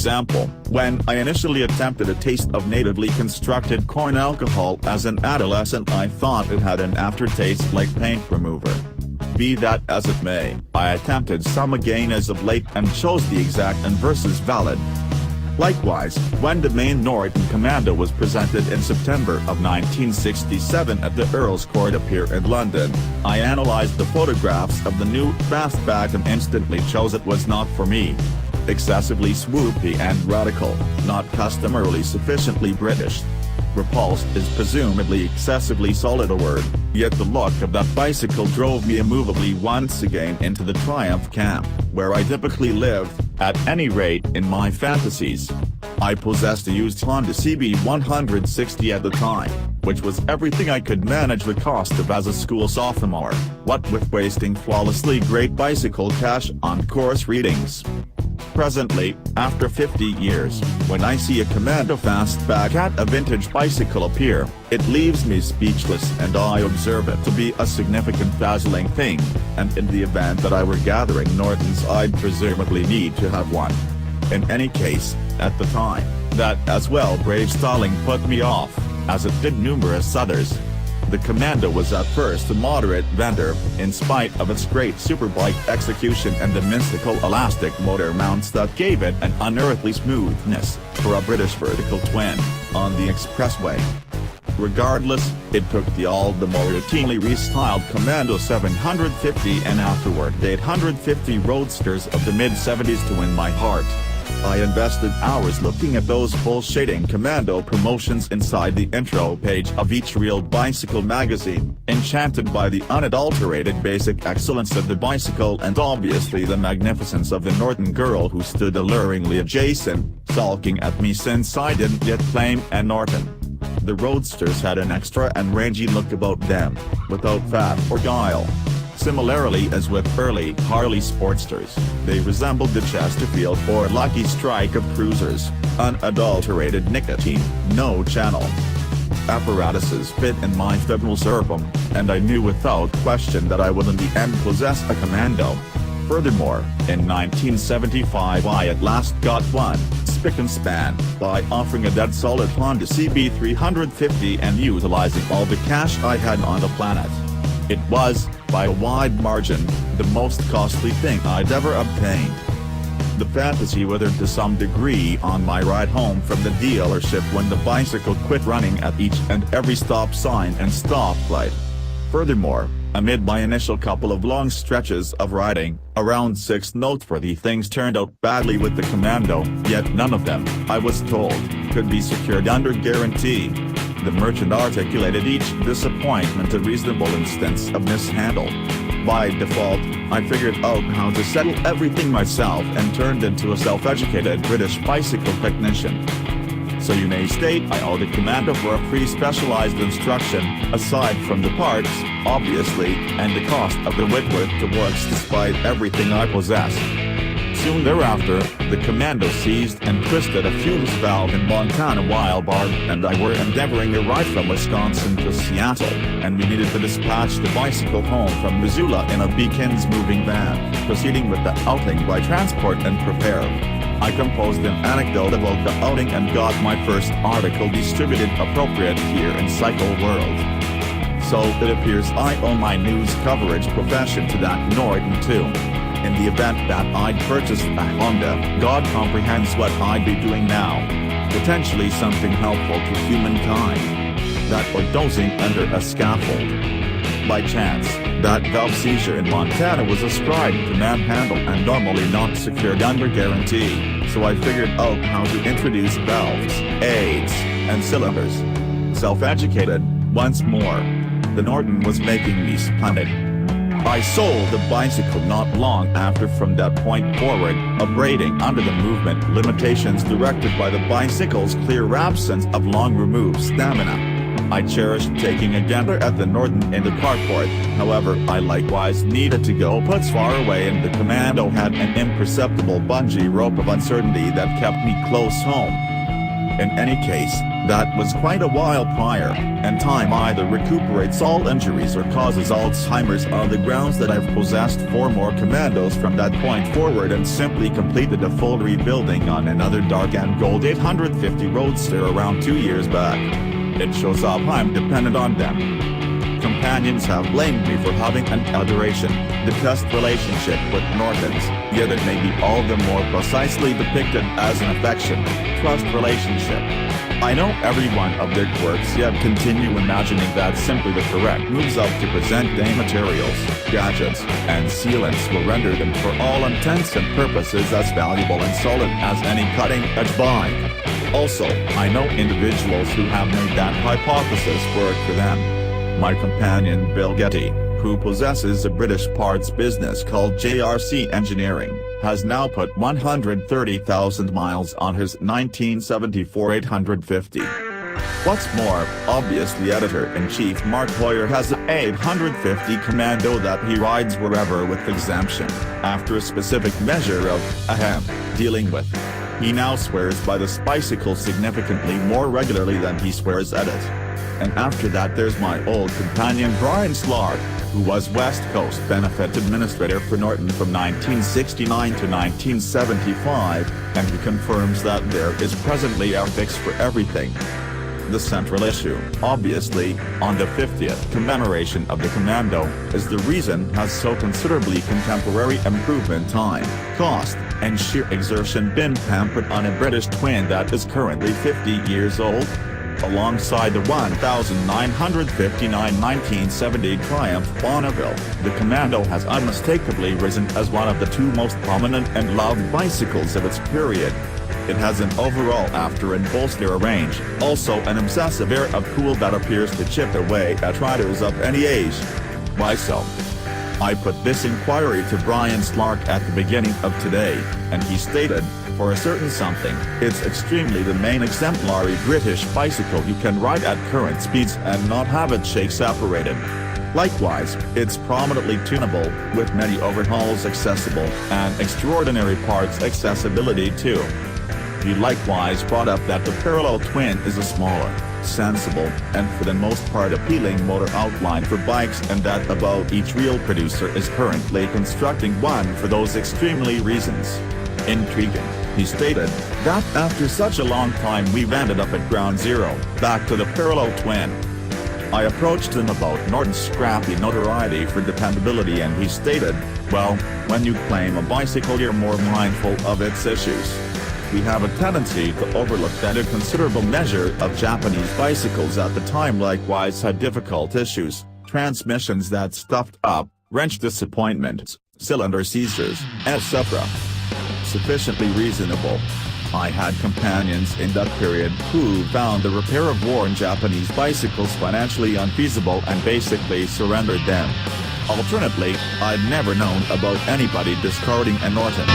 example, when I initially attempted a taste of natively constructed corn alcohol as an adolescent, I thought it had an aftertaste like paint remover. Be that as it may, I attempted some again as of late and chose the exact inverse is valid. Likewise, when the main Norton Commando was presented in September of 1967 at the Earl's Court up here in London, I analysed the photographs of the new fastback and instantly chose it was not for me. Excessively swoopy and radical, not customarily sufficiently British. Repulsed is presumably excessively solid a word, yet the look of that bicycle drove me immovably once again into the Triumph camp, where I typically lived, at any rate in my fantasies. I possessed a used Honda CB160 at the time, which was everything I could manage the cost of as a school sophomore, what with wasting flawlessly great bicycle cash on course readings. Presently, after 50 years, when I see a Commando fastback at a vintage bicycle appear, it leaves me speechless and I observe it to be a significant dazzling thing, and in the event that I were gathering Nortons I'd presumably need to have one. In any case, at the time, that as well brave styling put me off, as it did numerous others. The Commando was at first a moderate vendor, in spite of its great superbike execution and the mystical elastic motor mounts that gave it an unearthly smoothness, for a British vertical twin, on the expressway. Regardless, it took the all the more routinely restyled Commando 750 and afterward 850 roadsters of the mid-70s to win my heart. I invested hours looking at those full shading Commando promotions inside the intro page of each real bicycle magazine, enchanted by the unadulterated basic excellence of the bicycle and obviously the magnificence of the Norton girl who stood alluringly adjacent, sulking at me since I didn't yet claim a Norton. The roadsters had an extra and rangy look about them, without fat or guile. Similarly as with early Harley Sportsters, they resembled the Chesterfield or Lucky Strike of cruisers, unadulterated nicotine, no channel. Apparatuses fit in my femoral cerebrum, and I knew without question that I would in the end possess a Commando. Furthermore, in 1975 I at last got one, spick and span, by offering a dead solid Honda CB350 and utilizing all the cash I had on the planet. It was, by a wide margin, the most costly thing I'd ever obtained. The fantasy withered to some degree on my ride home from the dealership when the bicycle quit running at each and every stop sign and stoplight. Furthermore, amid my initial couple of long stretches of riding, around 6 noteworthy things turned out badly with the Commando, yet none of them, I was told, could be secured under guarantee. The merchant articulated each disappointment a reasonable instance of mishandle. By default, I figured out how to settle everything myself and turned into a self-educated British bicycle technician. So you may state I owe the Commando for a pre-specialized instruction, aside from the parts, obviously, and the cost of the Whitworth to works despite everything I possess. Soon thereafter, the Commando seized and twisted a fumes valve in Montana while Barb and I were endeavoring a ride from Wisconsin to Seattle, and we needed to dispatch the bicycle home from Missoula in a Beacons moving van, proceeding with the outing by transport and prepare. I composed an anecdote about the outing and got my first article distributed appropriate here in Cycle World. So it appears I owe my news coverage profession to that Norton too. In the event that I'd purchased a Honda, God comprehends what I'd be doing now. Potentially something helpful to humankind. That or dozing under a scaffold. By chance, that valve seizure in Montana was ascribed to manhandle and normally not secured under guarantee, so I figured out how to introduce valves, aids, and cylinders. Self-educated, once more. The Norton was making me splendid. I sold the bicycle not long after. From that point forward, upbraiding under the movement limitations directed by the bicycle's clear absence of long-removed stamina. I cherished taking a gander at the Norton in the carport, however I likewise needed to go puts far away and the Commando had an imperceptible bungee rope of uncertainty that kept me close home. In any case, that was quite a while prior, and time either recuperates all injuries or causes Alzheimer's on the grounds that I've possessed 4 more commandos from that point forward and simply completed a full rebuilding on another dark and gold 850 Roadster around 2 years back. It shows up I'm dependent on them. Companions have blamed me for having an adoration, detest relationship with Nortons, yet it may be all the more precisely depicted as an affection, trust relationship. I know every one of their quirks, yet continue imagining that simply the correct moves up to present-day materials, gadgets, and sealants will render them for all intents and purposes as valuable and solid as any cutting-edge buy. Also, I know individuals who have made that hypothesis work for them. My companion Bill Getty, who possesses a British parts business called JRC Engineering, has now put 130,000 miles on his 1974 850. What's more, obviously Editor-in-Chief Mark Hoyer has an 850 Commando that he rides wherever with exemption, after a specific measure of, dealing with. He now swears by this bicycle significantly more regularly than he swears at it. And after that there's my old companion Brian Slark, who was West Coast Benefit Administrator for Norton from 1969 to 1975, and he confirms that there is presently a fix for everything. The central issue, obviously, on the 50th commemoration of the Commando, is the reason has so considerably contemporary improvement time, cost, and sheer exertion been pampered on a British twin that is currently 50 years old? Alongside the 1959 1970 Triumph Bonneville, the Commando has unmistakably risen as one of the 2 most prominent and loved bicycles of its period. It has an overall after and bolster range, also an obsessive air of cool that appears to chip away at riders of any age. Why so? I put this inquiry to Brian Slark at the beginning of today, and he stated, for a certain something, it's extremely the main exemplary British bicycle you can ride at current speeds and not have it shake separated. Likewise, it's prominently tunable, with many overhauls accessible, and extraordinary parts accessibility too. He likewise brought up that the parallel twin is a smaller, sensible, and for the most part appealing motor outline for bikes, and that about each real producer is currently constructing one for those extremely reasons. Intriguing, he stated, that after such a long time we've ended up at ground zero, back to the parallel twin. I approached him about Norton's scrappy notoriety for dependability, and he stated, well, when you claim a bicycle you're more mindful of its issues. We have a tendency to overlook that a considerable measure of Japanese bicycles at the time likewise had difficult issues, transmissions that stuffed up, wrench disappointments, cylinder seizures, etc. Sufficiently reasonable. I had companions in that period who found the repair of worn Japanese bicycles financially unfeasible and basically surrendered them. Alternately, I'd never known about anybody discarding a Norton.